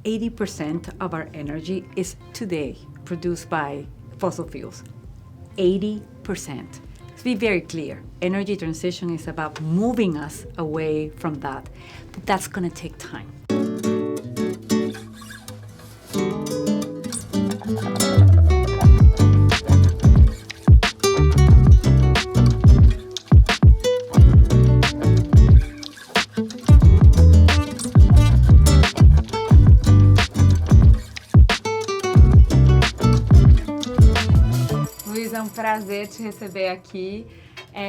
80% of our energy is today produced by fossil fuels. 80%. To be very clear, energy transition is about moving us away from that, but that's going to take time. É um prazer te receber aqui.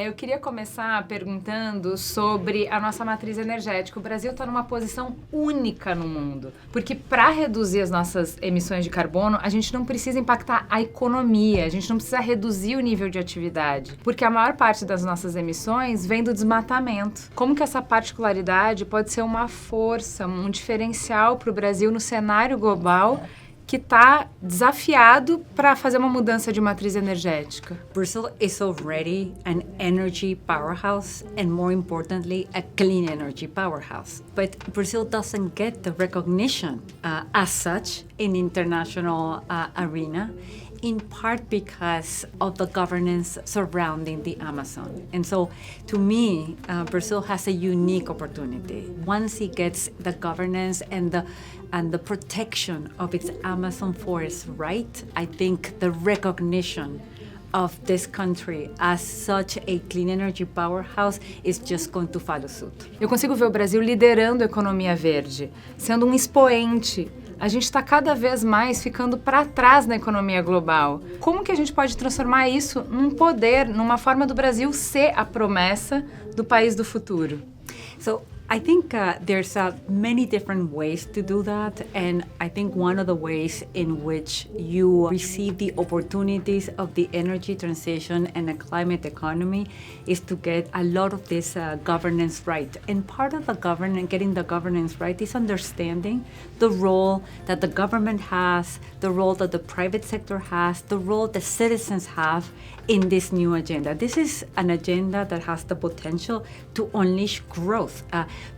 Eu queria começar perguntando sobre a nossa matriz energética. O Brasil está numa posição única no mundo, porque para reduzir as nossas emissões de carbono, a gente não precisa impactar a economia, a gente não precisa reduzir o nível de atividade, porque a maior parte das nossas emissões vem do desmatamento. Como que essa particularidade pode ser uma força, um diferencial para o Brasil no cenário global que está desafiado para fazer uma mudança de matriz energética? Brazil is already an energy powerhouse and, more importantly, a clean energy powerhouse. But Brazil doesn't get the recognition as such in international arena, in part because of the governance surrounding the Amazon. And so, to me, Brazil has a unique opportunity. Once it gets the governance and the protection of its Amazon forest right, I think the recognition of this country as such a clean energy powerhouse is just going to follow suit. Eu consigo ver o Brasil liderando a economia verde, sendo um expoente. A gente está cada vez mais ficando para trás na economia global. Como que a gente pode transformar isso num poder, numa forma do Brasil ser a promessa do país do futuro? So, I think there's many different ways to do that, and I think one of the ways in which you receive the opportunities of the energy transition and the climate economy is to get a lot of this governance right. And part of the getting the governance right is understanding the role that the government has, the role that the private sector has, the role that citizens have in this new agenda. This is an agenda that has the potential to unleash growth,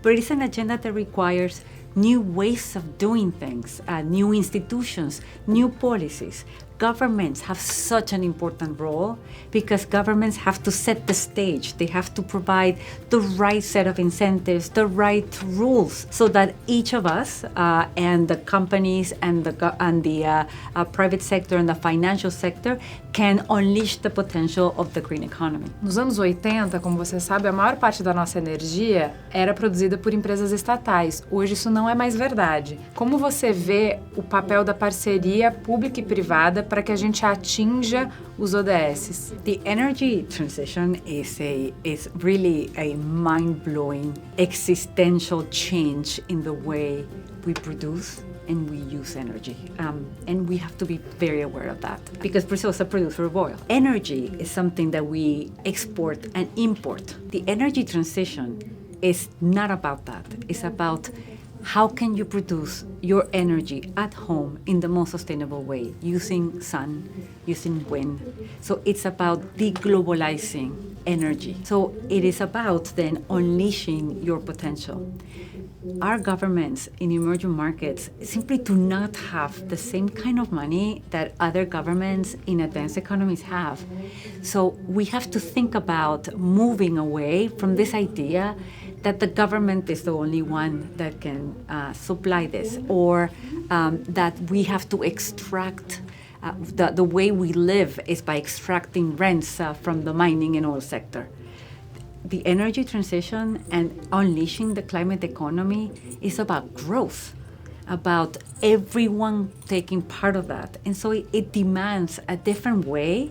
but it's an agenda that requires new ways of doing things, new institutions, new policies. Governments have such an important role because governments have to set the stage. They have to provide the right set of incentives, the right rules, so that each of us and the companies and the private sector and the financial sector can unleash the potential of the green economy. Nos anos 80, como você sabe, a maior parte da nossa energia era produzida por empresas estatais. Hoje isso não é mais verdade. Como você vê o papel da parceria pública e privada para que a gente atinja os ODS? The energy transition is really a mind-blowing existential change in the way we produce and we use energy. And we have to be very aware of that because Brazil is a producer of oil. Energy is something that we export and import. The energy transition is not about that. It's about how can you produce your energy at home in the most sustainable way, using sun, using wind. So it's about deglobalizing energy. So it is about then unleashing your potential. Our governments in emerging markets simply do not have the same kind of money that other governments in advanced economies have. So we have to think about moving away from this idea that the government is the only one that can supply this, or that we have to extract, the way we live is by extracting rents from the mining and oil sector. The energy transition and unleashing the climate economy is about growth, about everyone taking part of that. And so it demands a different way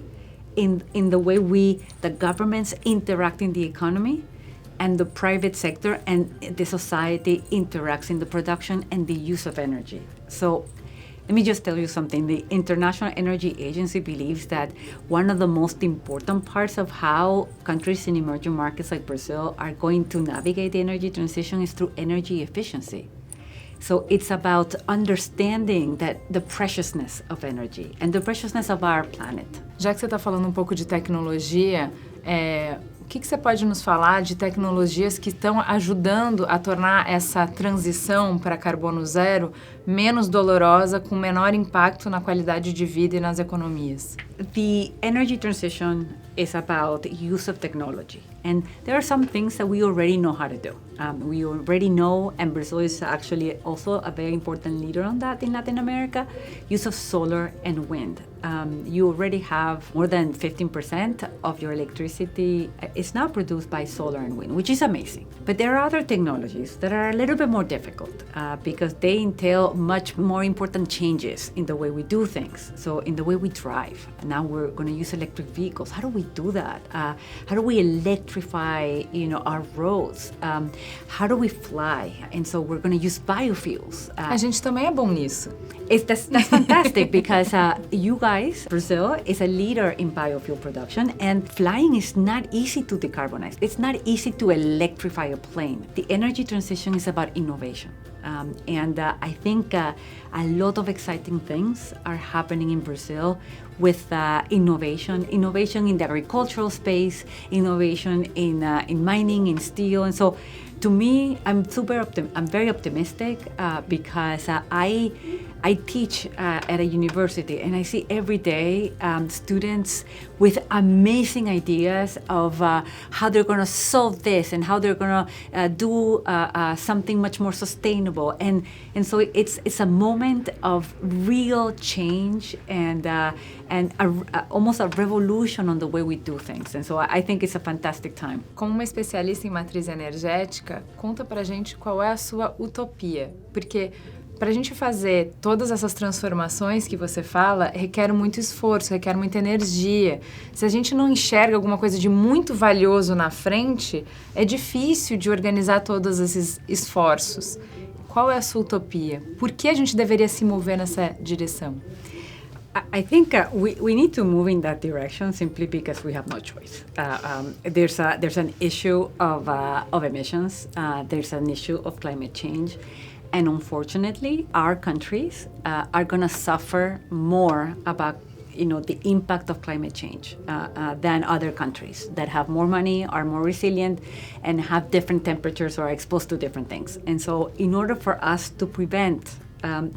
in the way the governments interact in the economy, and the private sector and the society interacts in the production and the use of energy. So let me just tell you something. The International Energy Agency believes that one of the most important parts of how countries in emerging markets like Brazil are going to navigate the energy transition is through energy efficiency. So it's about understanding that the preciousness of energy and the preciousness of our planet. Já que você está falando um pouco de tecnologia, o que você pode nos falar de tecnologias que estão ajudando a tornar essa transição para carbono zero menos dolorosa, com menor impacto na qualidade de vida e nas economias? The energy transition is about use of technology. And there are some things that we already know how to do. We already know, and Brazil is actually also a very important leader on that in Latin America, use of solar and wind. You already have more than 15% of your electricity is now produced by solar and wind, which is amazing. But there are other technologies that are a little bit more difficult because they entail much more important changes in the way we do things. So in the way we drive. Now we're going to use electric vehicles. How do we do that? How do we electrify, our roads? How do we fly? And so we're going to use biofuels. A gente também é bom nisso. That's fantastic because you guys, Brazil, is a leader in biofuel production, and flying is not easy to decarbonize. It's not easy to electrify a plane. The energy transition is about innovation. And I think a lot of exciting things are happening in Brazil with innovation in the agricultural space, innovation in mining, in steel. And so to me, I'm very optimistic because I teach at a university, and I see every day students with amazing ideas of how they're going to solve this and how they're going to do something much more sustainable. And so it's a moment of real change and almost a revolution on the way we do things. And so I think it's a fantastic time. Como uma especialista em matriz energética, conta pra gente qual é a sua utopia, porque para a gente fazer todas essas transformações que você fala, requer muito esforço, requer muita energia. Se a gente não enxerga alguma coisa de muito valioso na frente, é difícil de organizar todos esses esforços. Qual é a sua utopia? Por que a gente deveria se mover nessa direção? I think we need to move in that direction simply because we have no choice. There's an issue of emissions. There's an issue of climate change. And unfortunately, our countries are going to suffer more about the impact of climate change than other countries that have more money, are more resilient, and have different temperatures or are exposed to different things. And so in order for us to prevent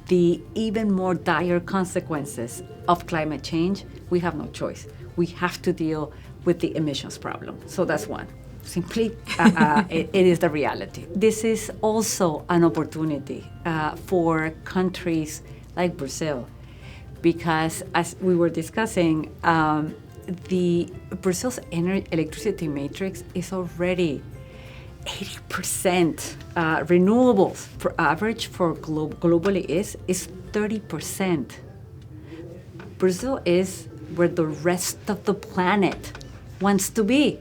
the even more dire consequences of climate change, we have no choice. We have to deal with the emissions problem. So that's one. Simply, it is the reality. This is also an opportunity for countries like Brazil, because as we were discussing, the Brazil's electricity matrix is already 80% renewables. For average for globally is 30%. Brazil is where the rest of the planet wants to be.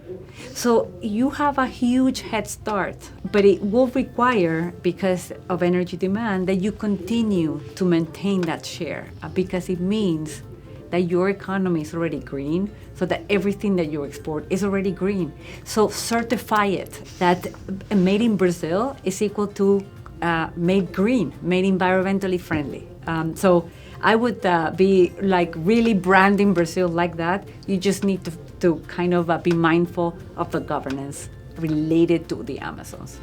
So you have a huge head start, but it will require, because of energy demand, that you continue to maintain that share, because it means that your economy is already green, so that everything that you export is already green. So certify it that made in Brazil is equal to made green, made environmentally friendly. So I would be like really branding Brazil like that. You just need to kind of be mindful of the governance related to the Amazons.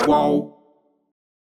Wow.